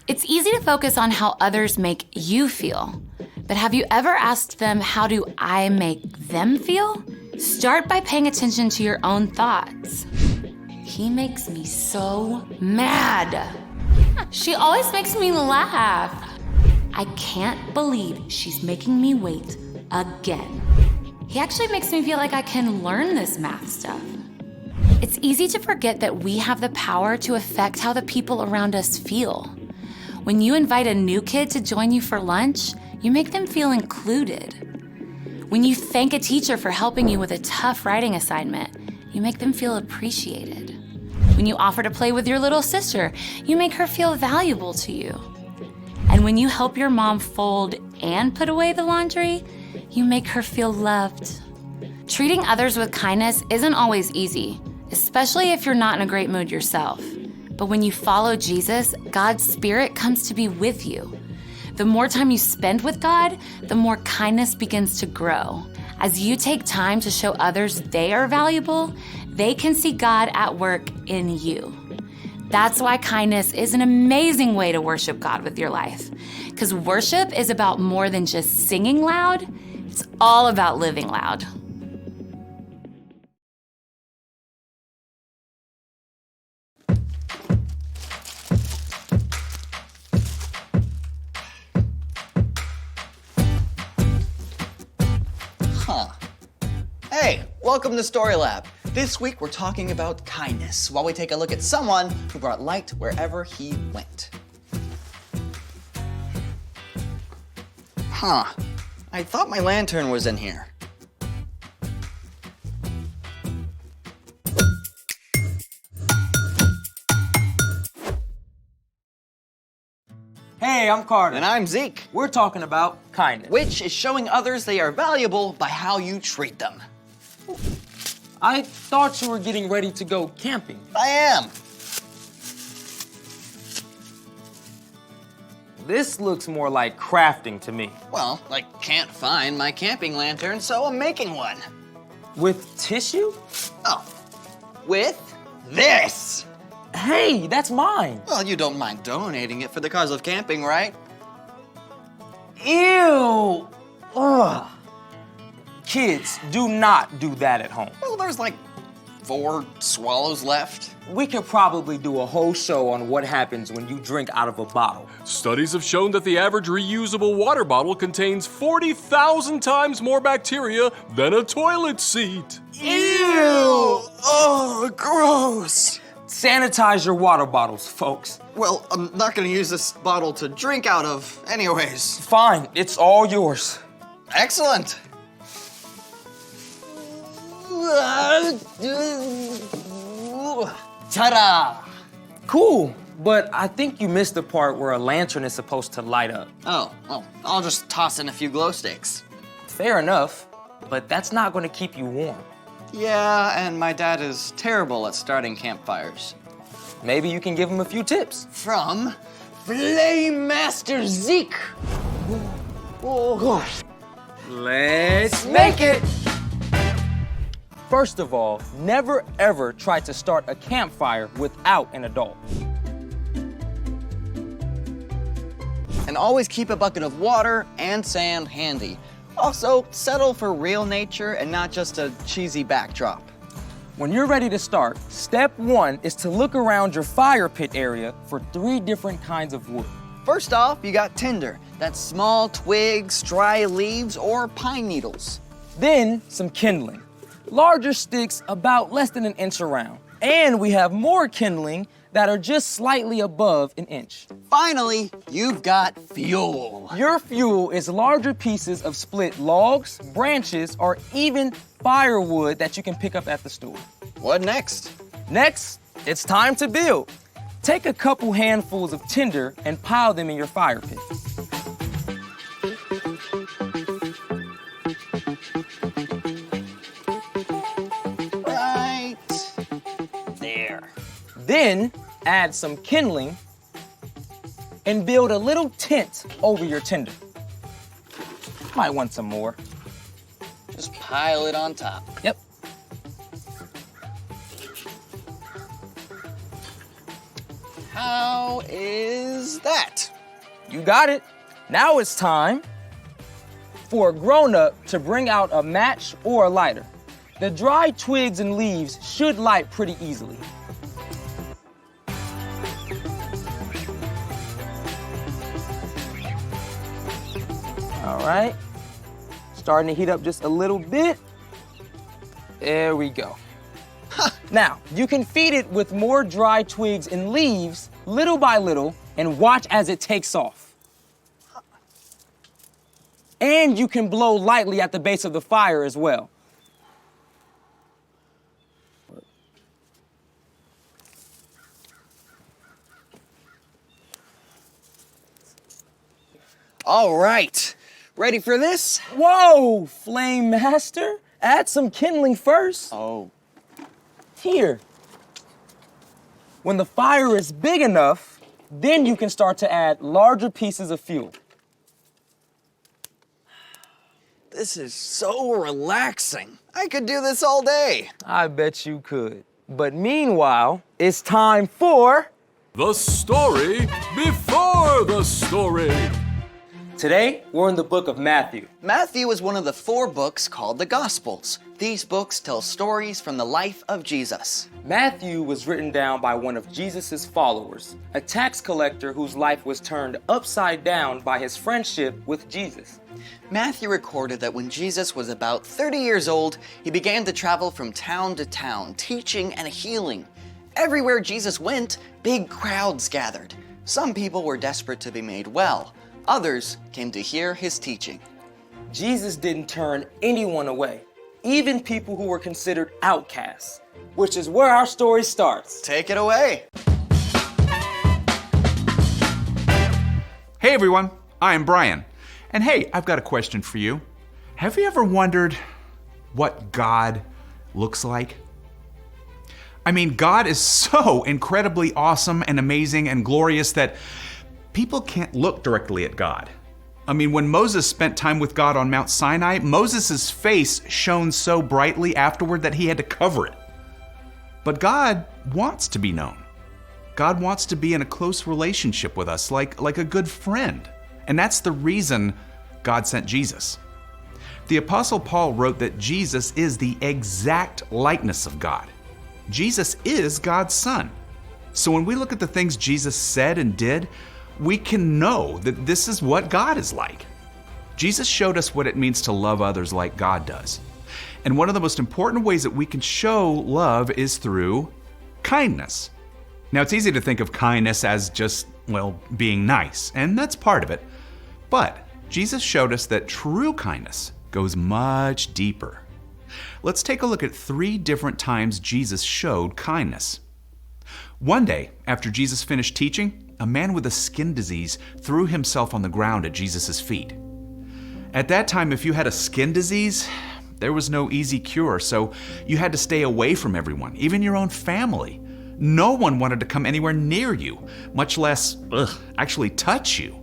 It's easy to focus on how others make you feel, but have you ever asked them, how do I make them feel? Start by paying attention to your own thoughts. He makes me so mad. She always makes me laugh. I can't believe she's making me wait again. He actually makes me feel like I can learn this math stuff. It's easy to forget that we have the power to affect how the people around us feel. When you invite a new kid to join you for lunch, you make them feel included. When you thank a teacher for helping you with a tough writing assignment, you make them feel appreciated. When you offer to play with your little sister, you make her feel valuable to you. And when you help your mom fold and put away the laundry, you make her feel loved. Treating others with kindness isn't always easy, especially if you're not in a great mood yourself. But when you follow Jesus, God's Spirit comes to be with you. The more time you spend with God, the more kindness begins to grow. As you take time to show others they are valuable, they can see God at work in you. That's why kindness is an amazing way to worship God with your life. Because worship is about more than just singing loud, it's all about living loud. Hey, welcome to Story Lab. This week we're talking about kindness while we take a look at someone who brought light wherever he went. I thought my lantern was in here. Hey, I'm Carter. And I'm Zeke, We're talking about kindness. which is showing others they are valuable by how you treat them. I thought you were getting ready to go camping. I am. This looks more like crafting to me. Well, I can't find my camping lantern, so I'm making one. With tissue? Oh, with this. Hey, that's mine. Well, you don't mind donating it for the cause of camping, right? Ew. Ugh. Kids, do not do that at home. Well, there's like 4 swallows left. We could probably do a whole show on what happens when you drink out of a bottle. Studies have shown that the average reusable water bottle contains 40,000 times more bacteria than a toilet seat. Ew! Oh, gross! Sanitize your water bottles, folks. Well, I'm not gonna use this bottle to drink out of anyways. Fine, it's all yours. Excellent! Ta-da! Cool, but I think you missed the part where a lantern is supposed to light up. Oh, well, I'll just toss in a few glow sticks. Fair enough, but that's not going to keep you warm. Yeah, and my dad is terrible at starting campfires. Maybe you can give him a few tips. From Flame Master Zeke. Let's make it! First of all, never ever try to start a campfire without an adult. And always keep a bucket of water and sand handy. Also, settle for real nature and not just a cheesy backdrop. When you're ready to start, step 1 is to look around your fire pit area for 3 different kinds of wood. First off, you got tinder. That's small twigs, dry leaves, or pine needles. Then, some kindling. Larger sticks about less than an inch around. And we have more kindling that are just slightly above an inch. Finally, you've got fuel. Your fuel is larger pieces of split logs, branches, or even firewood that you can pick up at the store. What next? Next, it's time to build. Take a couple handfuls of tinder and pile them in your fire pit. Right there. Then add some kindling and build a little tent over your tinder. Might want some more. Just pile it on top. Yep. How is that? You got it. Now it's time for a grown-up to bring out a match or a lighter. The dry twigs and leaves should light pretty easily. All right. Starting to heat up just a little bit. There we go. Now, you can feed it with more dry twigs and leaves, little by little, and watch as it takes off. And you can blow lightly at the base of the fire as well. All right. Ready for this? Whoa, Flame Master, add some kindling first. Oh. Here. When the fire is big enough, then you can start to add larger pieces of fuel. This is so relaxing. I could do this all day. I bet you could. But meanwhile, it's time for... The story before the story. Today, we're in the book of Matthew. Matthew is one of the 4 books called the Gospels. These books tell stories from the life of Jesus. Matthew was written down by one of Jesus' followers, a tax collector whose life was turned upside down by his friendship with Jesus. Matthew recorded that when Jesus was about 30 years old, he began to travel from town to town, teaching and healing. Everywhere Jesus went, big crowds gathered. Some people were desperate to be made well. Others came to hear his teaching. Jesus didn't turn anyone away, even people who were considered outcasts, which is where our story starts. Take it away. Hey everyone, I'm Brian. And hey, I've got a question for you. Have you ever wondered what God looks like? I mean, God is so incredibly awesome and amazing and glorious that people can't look directly at God. I mean, when Moses spent time with God on Mount Sinai, Moses' face shone so brightly afterward that he had to cover it. But God wants to be known. God wants to be in a close relationship with us, like a good friend. And that's the reason God sent Jesus. The Apostle Paul wrote that Jesus is the exact likeness of God. Jesus is God's Son. So when we look at the things Jesus said and did, we can know that this is what God is like. Jesus showed us what it means to love others like God does. And one of the most important ways that we can show love is through kindness. Now, it's easy to think of kindness as just, well, being nice, and that's part of it. But Jesus showed us that true kindness goes much deeper. Let's take a look at 3 different times Jesus showed kindness. One day, after Jesus finished teaching, a man with a skin disease threw himself on the ground at Jesus' feet. At that time, if you had a skin disease, there was no easy cure, so you had to stay away from everyone, even your own family. No one wanted to come anywhere near you, much less, actually touch you.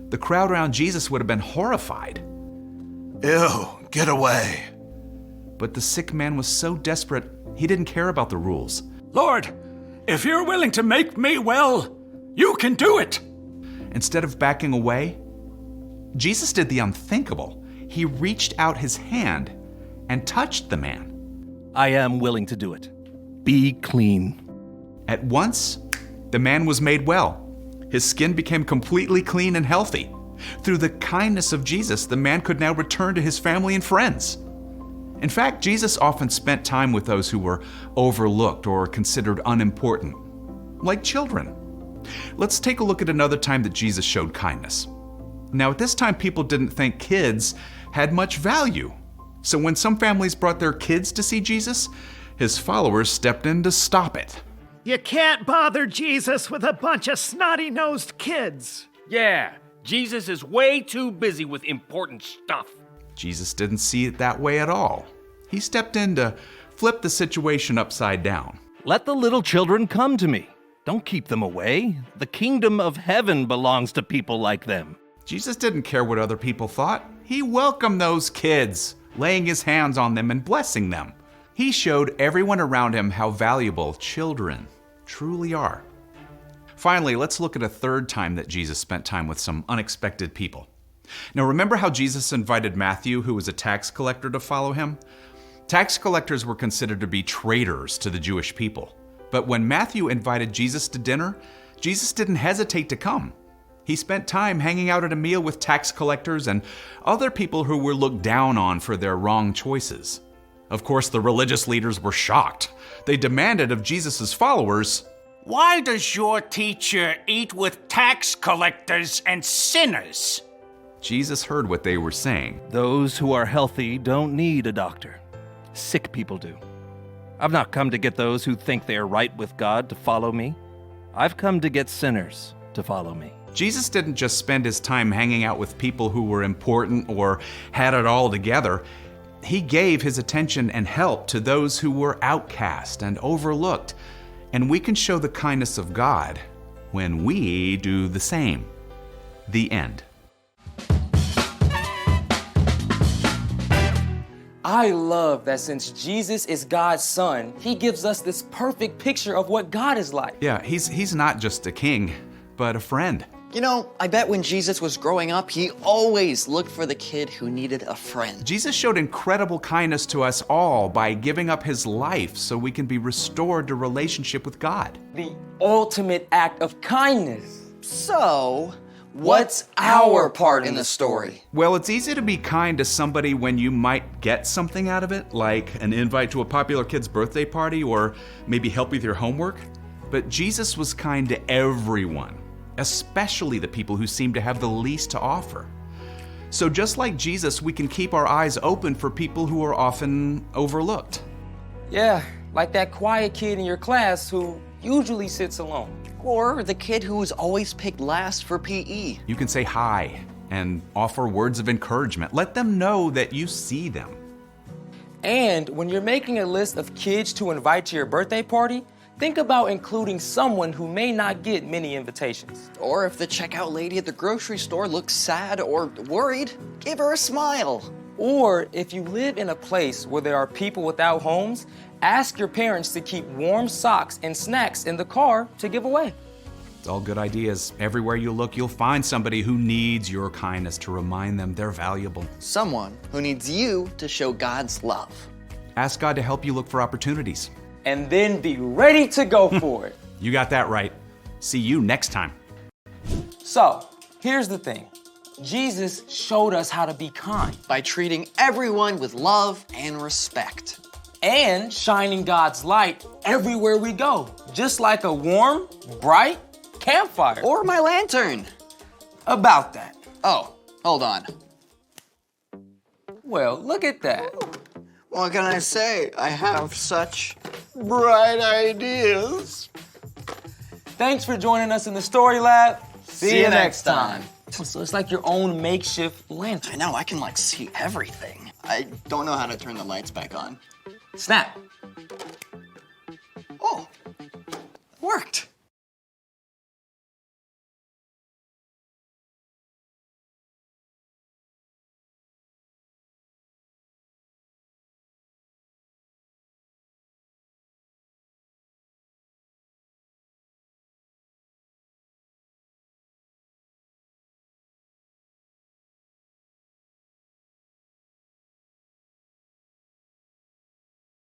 The crowd around Jesus would have been horrified. Ew, get away. But the sick man was so desperate, he didn't care about the rules. Lord, if you're willing to make me well, you can do it. Instead of backing away, Jesus did the unthinkable. He reached out his hand and touched the man. I am willing to do it. Be clean. At once, the man was made well. His skin became completely clean and healthy. Through the kindness of Jesus, the man could now return to his family and friends. In fact, Jesus often spent time with those who were overlooked or considered unimportant, like children. Let's take a look at another time that Jesus showed kindness. Now, at this time, people didn't think kids had much value. So when some families brought their kids to see Jesus, His followers stepped in to stop it. You can't bother Jesus with a bunch of snotty-nosed kids. Yeah, Jesus is way too busy with important stuff. Jesus didn't see it that way at all. He stepped in to flip the situation upside down. Let the little children come to me. Don't keep them away. The kingdom of heaven belongs to people like them. Jesus didn't care what other people thought. He welcomed those kids, laying his hands on them and blessing them. He showed everyone around him how valuable children truly are. Finally, let's look at a third time that Jesus spent time with some unexpected people. Now, remember how Jesus invited Matthew, who was a tax collector, to follow him? Tax collectors were considered to be traitors to the Jewish people. But when Matthew invited Jesus to dinner, Jesus didn't hesitate to come. He spent time hanging out at a meal with tax collectors and other people who were looked down on for their wrong choices. Of course, the religious leaders were shocked. They demanded of Jesus' followers, Why does your teacher eat with tax collectors and sinners? Jesus heard what they were saying. Those who are healthy don't need a doctor. Sick people do. I've not come to get those who think they are right with God to follow me. I've come to get sinners to follow me. Jesus didn't just spend his time hanging out with people who were important or had it all together. He gave his attention and help to those who were outcast and overlooked. And we can show the kindness of God when we do the same. The end. I love that since Jesus is God's son, he gives us this perfect picture of what God is like. Yeah, he's not just a king, but a friend. You know, I bet when Jesus was growing up, he always looked for the kid who needed a friend. Jesus showed incredible kindness to us all by giving up his life so we can be restored to relationship with God. The ultimate act of kindness. So, what's our part in the story? Well, it's easy to be kind to somebody when you might get something out of it, like an invite to a popular kid's birthday party or maybe help with your homework. But Jesus was kind to everyone, especially the people who seem to have the least to offer. So just like Jesus, we can keep our eyes open for people who are often overlooked. Yeah, like that quiet kid in your class who usually sits alone. Or the kid who was always picked last for PE. You can say hi and offer words of encouragement. Let them know that you see them. And when you're making a list of kids to invite to your birthday party, think about including someone who may not get many invitations. Or if the checkout lady at the grocery store looks sad or worried, give her a smile. Or if you live in a place where there are people without homes, ask your parents to keep warm socks and snacks in the car to give away. It's all good ideas. Everywhere you look, you'll find somebody who needs your kindness to remind them they're valuable. Someone who needs you to show God's love. Ask God to help you look for opportunities. And then be ready to go for it. You got that right. See you next time. So, here's the thing. Jesus showed us how to be kind By treating everyone with love and respect. and shining God's light everywhere we go, just like a warm, bright campfire. Or my lantern. About that. Oh, hold on. Well, look at that. What can I say? I have such bright ideas. Thanks for joining us in the Story Lab. See you next time. So it's like your own makeshift lantern. I know, I can see everything. I don't know how to turn the lights back on. Snap. Oh, worked.